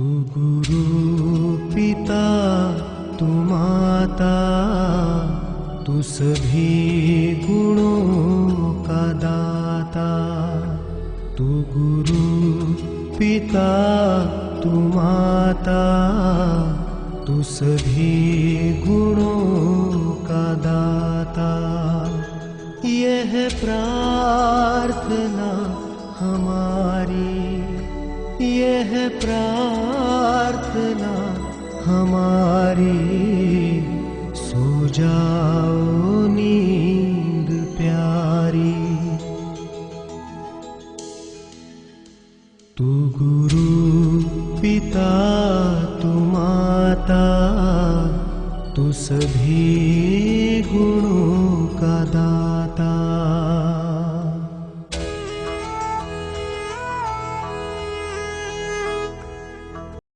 तू गुरु पिता तू माता, तू सभी गुणों का दाता। तू गुरु पिता तू माता, तू सभी गुणों का दाता। यह प्रार्थना हमारी, यह प्रार्थना हमारी, सो जाओ नींद प्यारी। तू गुरु पिता तू माता, तू सभी गुणों